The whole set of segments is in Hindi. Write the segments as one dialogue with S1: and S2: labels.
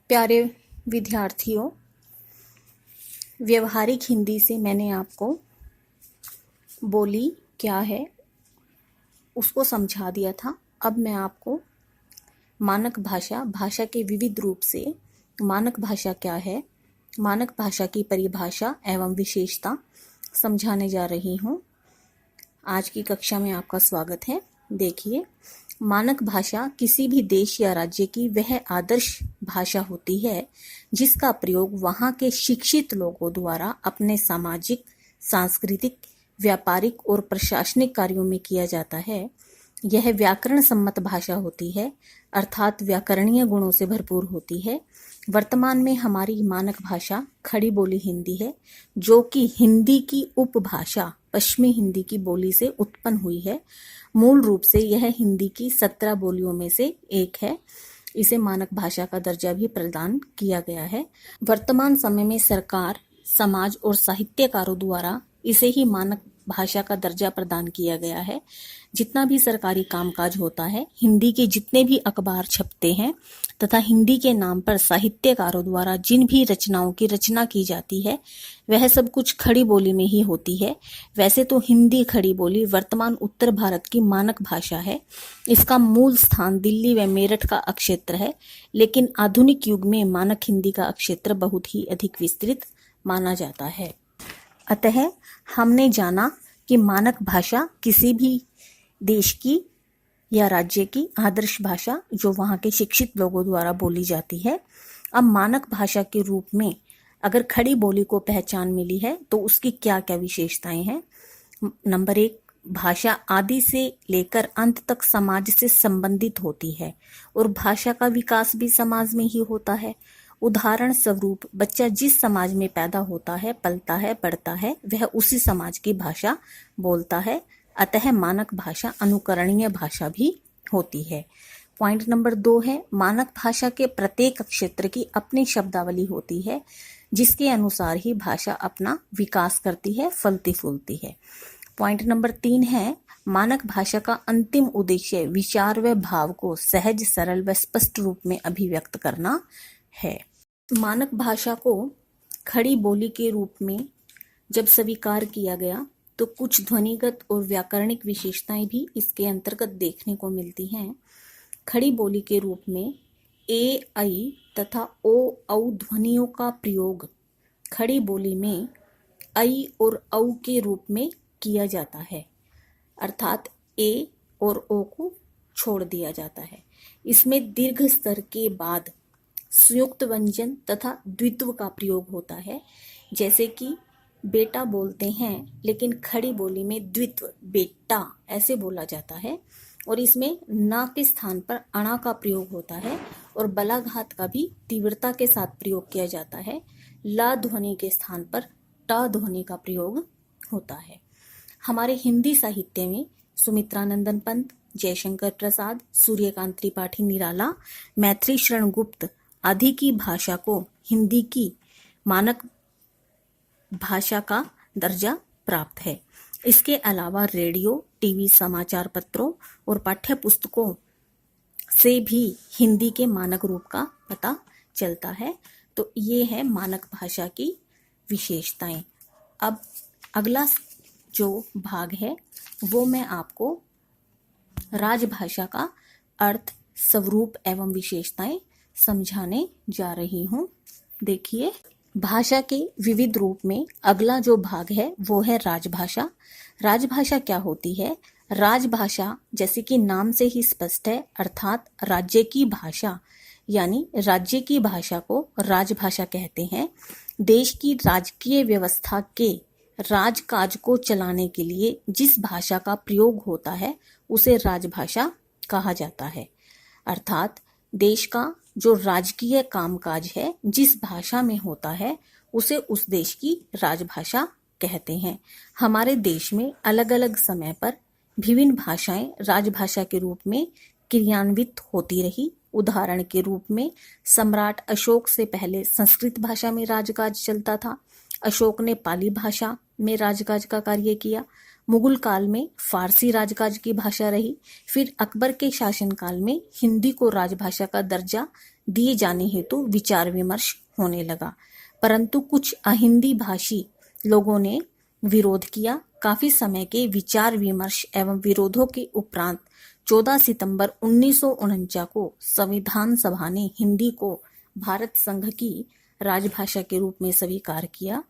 S1: प्यारे विद्यार्थियों, व्यवहारिक हिंदी से मैंने आपको बोली क्या है उसको समझा दिया था। अब मैं आपको मानक भाषा, भाषा के विविध रूप से मानक भाषा क्या है, मानक भाषा की परिभाषा एवं विशेषता समझाने जा रही हूँ। आज की कक्षा में आपका स्वागत है। देखिए, मानक भाषा किसी भी देश या राज्य की वह आदर्श भाषा होती है जिसका प्रयोग वहाँ के शिक्षित लोगों द्वारा अपने सामाजिक, सांस्कृतिक, व्यापारिक और प्रशासनिक कार्यों में किया जाता है। यह व्याकरण सम्मत भाषा होती है, अर्थात व्याकरणीय गुणों से भरपूर होती है। वर्तमान में हमारी मानक भाषा खड़ी बोली हिंदी है, जो कि हिंदी की उपभाषा पश्चिमी हिंदी की बोली से उत्पन्न हुई है। मूल रूप से यह हिंदी की 17 बोलियों में से एक है। इसे मानक भाषा का दर्जा भी प्रदान किया गया है। वर्तमान समय में सरकार, समाज और साहित्यकारों द्वारा इसे ही मानक भाषा का दर्जा प्रदान किया गया है। जितना भी सरकारी कामकाज होता है, हिंदी के जितने भी अखबार छपते हैं तथा हिंदी के नाम पर साहित्यकारों द्वारा जिन भी रचनाओं की रचना की जाती है, वह सब कुछ खड़ी बोली में ही होती है। वैसे तो हिंदी खड़ी बोली वर्तमान उत्तर भारत की मानक भाषा है। इसका मूल स्थान दिल्ली व मेरठ का अक्षेत्र है, लेकिन आधुनिक युग में मानक हिंदी का अक्षेत्र बहुत ही अधिक विस्तृत माना जाता है। अतः हमने जाना कि मानक भाषा किसी भी देश की या राज्य की आदर्श भाषा जो वहाँ के शिक्षित लोगों द्वारा बोली जाती है। अब मानक भाषा के रूप में अगर खड़ी बोली को पहचान मिली है तो उसकी क्या क्या विशेषताएं हैं। नंबर 1, भाषा आदि से लेकर अंत तक समाज से संबंधित होती है और भाषा का विकास भी समाज में ही होता है। उदाहरण स्वरूप, बच्चा जिस समाज में पैदा होता है, पलता है, बढ़ता है, वह उसी समाज की भाषा बोलता है। अतः मानक भाषा अनुकरणीय भाषा भी होती है। पॉइंट नंबर 2 है, मानक भाषा के प्रत्येक क्षेत्र की अपनी शब्दावली होती है, जिसके अनुसार ही भाषा अपना विकास करती है, फलती फूलती है। पॉइंट नंबर 3 है, मानक भाषा का अंतिम उद्देश्य विचार व भाव को सहज, सरल व स्पष्ट रूप में अभिव्यक्त करना है। मानक भाषा को खड़ी बोली के रूप में जब स्वीकार किया गया तो कुछ ध्वनिगत और व्याकरणिक विशेषताएं भी इसके अंतर्गत देखने को मिलती हैं। खड़ी बोली के रूप में ए, आई तथा ओ, औ ध्वनियों का प्रयोग खड़ी बोली में आई और औ के रूप में किया जाता है, अर्थात ए और ओ को छोड़ दिया जाता है। इसमें दीर्घ स्तर के बाद संयुक्त व्यंजन तथा द्वित्व का प्रयोग होता है। जैसे कि बेटा बोलते हैं, लेकिन खड़ी बोली में द्वित्व बेटा ऐसे बोला जाता है और इसमें ना के स्थान पर अणा का प्रयोग होता है और बलाघात का भी तीव्रता के साथ प्रयोग किया जाता है। ला ध्वनि के स्थान पर टा ध्वनि का प्रयोग होता है। हमारे हिंदी साहित्य में सुमित्रानंदन पंत, जयशंकर प्रसाद, सूर्यकांत त्रिपाठी निराला, मैत्री शरण गुप्त आदि की भाषा को हिंदी की मानक भाषा का दर्जा प्राप्त है। इसके अलावा रेडियो, टीवी, समाचार पत्रों और पाठ्य पुस्तकों से भी हिंदी के मानक रूप का पता चलता है। तो ये है मानक भाषा की विशेषताएं। अब अगला जो भाग है वो मैं आपको राजभाषा का अर्थ, स्वरूप एवं विशेषताएं समझाने जा रही हूँ। देखिए, भाषा के विविध रूप में अगला जो भाग है वो है राजभाषा। राजभाषा क्या होती है? राजभाषा जैसे कि नाम से ही स्पष्ट है, अर्थात राज्य की भाषा, यानी राज्य की भाषा को राजभाषा कहते हैं। देश की राजकीय व्यवस्था के राजकाज को चलाने के लिए जिस भाषा का प्रयोग होता है उसे राजभाषा कहा जाता है। अर्थात देश का जो राजकीय कामकाज है जिस भाषा में होता है उसे उस देश की राजभाषा कहते हैं। हमारे देश में अलग अलग समय पर विभिन्न भाषाएं राजभाषा के रूप में क्रियान्वित होती रही। उदाहरण के रूप में सम्राट अशोक से पहले संस्कृत भाषा में राजकाज चलता था। अशोक ने पाली भाषा में राजकाज का कार्य किया। मुगल काल में फारसी राजकाज की भाषा रही। फिर अकबर के शासनकाल में हिंदी को राजभाषा का दर्जा दिए जाने हेतु विचार विमर्श होने लगा, परंतु कुछ अहिंदी भाषी लोगों ने विरोध किया। काफी समय के विचार विमर्श एवं विरोधों के उपरांत 14 सितंबर 1949 को संविधान सभा ने हिंदी को भारत संघ की राजभाषा के रूप में स्वीकार किया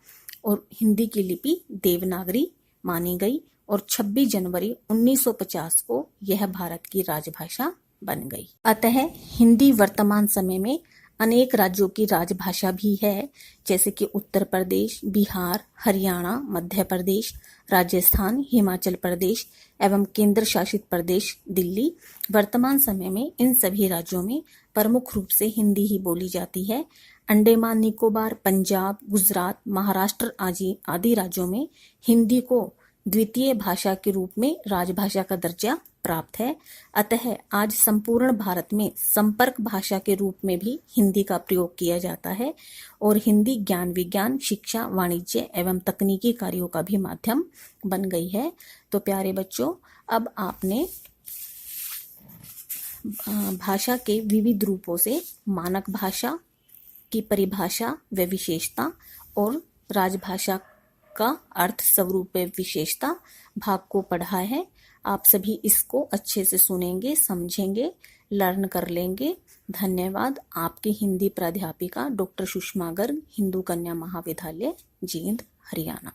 S1: और हिंदी की लिपि देवनागरी मानी गई और 26 जनवरी 1950 को यह भारत की राजभाषा बन गई। अतः हिंदी वर्तमान समय में अनेक राज्यों की राजभाषा भी है, जैसे कि उत्तर प्रदेश, बिहार, हरियाणा, मध्य प्रदेश, राजस्थान, हिमाचल प्रदेश एवं केंद्र शासित प्रदेश दिल्ली। वर्तमान समय में इन सभी राज्यों में प्रमुख रूप से हिंदी ही बोली जाती है। अंडमान निकोबार, पंजाब, गुजरात, महाराष्ट्र आदि राज्यों में हिंदी को द्वितीय भाषा के रूप में राजभाषा का दर्जा प्राप्त है। अतः आज संपूर्ण भारत में संपर्क भाषा के रूप में भी हिंदी का प्रयोग किया जाता है और हिंदी ज्ञान विज्ञान, शिक्षा, वाणिज्य एवं तकनीकी कार्यों का भी माध्यम बन गई है। तो प्यारे बच्चों, अब आपने भाषा के विविध रूपों से मानक भाषा की परिभाषा व विशेषता और राजभाषा का अर्थ, स्वरूप व विशेषता भाग को पढ़ा है। आप सभी इसको अच्छे से सुनेंगे, समझेंगे, लर्न कर लेंगे। धन्यवाद। आपकी हिंदी प्राध्यापिका डॉक्टर सुषमा गर्ग, हिंदू कन्या महाविद्यालय, जींद, हरियाणा।